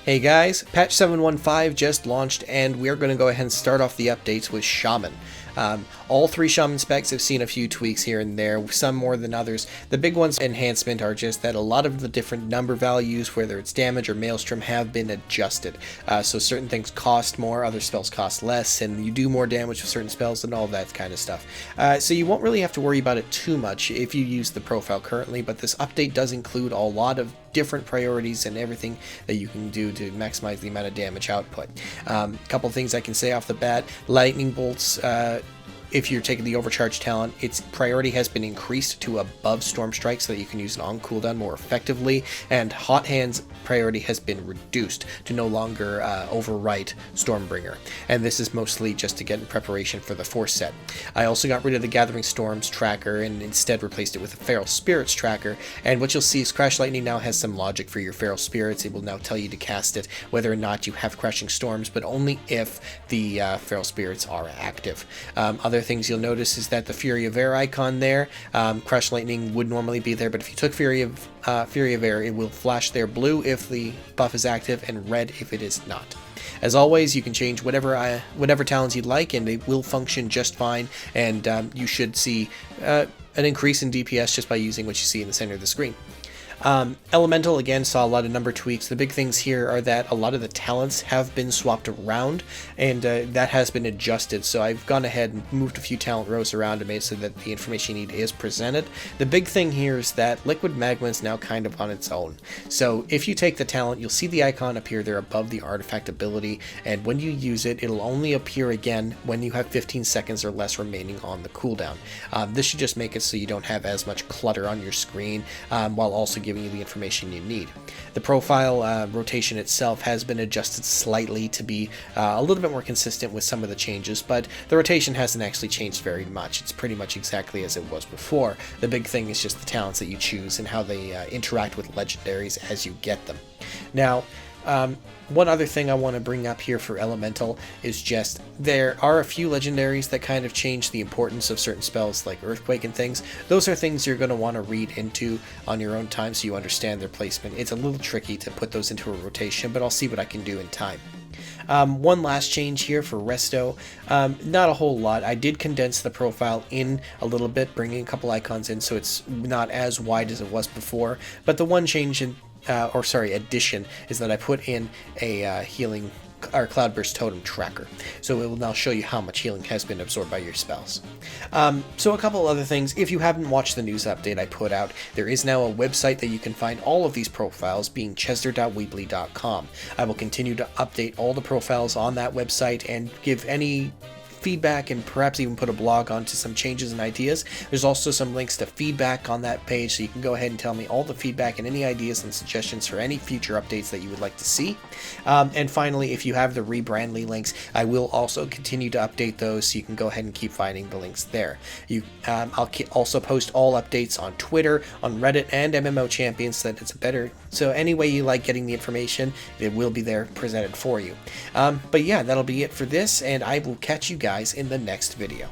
Hey guys, patch 715 just launched and we're going to go ahead and start off the updates with Shaman. All three Shaman specs have seen a few tweaks here and there, some more than others. The big ones enhancement are just that a lot of the different number values, whether it's damage or maelstrom, have been adjusted. So certain things cost more, other spells cost less, and you do more damage with certain spells and all that kind of stuff. So you won't really have to worry about it too much if you use the profile currently, but this update does include a lot of different priorities and everything that you can do to maximize the amount of damage output. A couple things I can say off the bat: lightning bolts, if you're taking the overcharge talent, its priority has been increased to above storm strike so that you can use it on cooldown more effectively, and hot hands priority has been reduced to no longer overwrite Stormbringer, and this is mostly just to get in preparation for the Force set. I also got rid of the Gathering Storms tracker and instead replaced it with a Feral Spirits tracker, and what you'll see is Crash Lightning now has some logic for your Feral Spirits. It will now tell you to cast it whether or not you have Crashing Storms, but only if the Feral Spirits are active. Other things you'll notice is that the Fury of Air icon there, Crash Lightning would normally be there, but if you took Fury of Air, it will flash there blue if the buff is active and red if it is not. As always, you can change whatever talents you'd like, and they will function just fine, and you should see an increase in DPS just by using what you see in the center of the screen. Elemental, again, saw a lot of number tweaks. The big things here are that a lot of the talents have been swapped around, and that has been adjusted. So I've gone ahead and moved a few talent rows around and made so that the information you need is presented. The big thing here is that Liquid Magma is now kind of on its own. So if you take the talent, you'll see the icon appear there above the artifact ability, and when you use it, it'll only appear again when you have 15 seconds or less remaining on the cooldown. This should just make it so you don't have as much clutter on your screen, while also giving you the information you need. The profile rotation itself has been adjusted slightly to be a little bit more consistent with some of the changes, but the rotation hasn't actually changed very much. It's pretty much exactly as it was before. The big thing is just the talents that you choose and how they interact with legendaries as you get them. Now, one other thing I want to bring up here for Elemental is just there are a few legendaries that kind of change the importance of certain spells like Earthquake and things. Those are things you're going to want to read into on your own time so you understand their placement. It's a little tricky to put those into a rotation, but I'll see what I can do in time. One last change here for Resto, not a whole lot. I did condense the profile in a little bit, bringing a couple icons in so it's not as wide as it was before, but the one change in addition is that I put in a healing or Cloudburst Totem tracker, so it will now show you how much healing has been absorbed by your spells. So a couple other things: if you haven't watched the news update I put out, there is now a website that you can find all of these profiles, being chesder.weebly.com. I will continue to update all the profiles on that website and give any feedback and perhaps even put a blog onto some changes and ideas. There's also some links to feedback on that page, so you can go ahead and tell me all the feedback and any ideas and suggestions for any future updates that you would like to see. And finally, if you have the rebrandly links, I will also continue to update those, so you can go ahead and keep finding the links there. I'll also post all updates on Twitter, on Reddit, and MMO Champions, so that it's better. So any way you like getting the information, it will be there presented for you. But yeah, that'll be it for this, and I will catch you guys in the next video.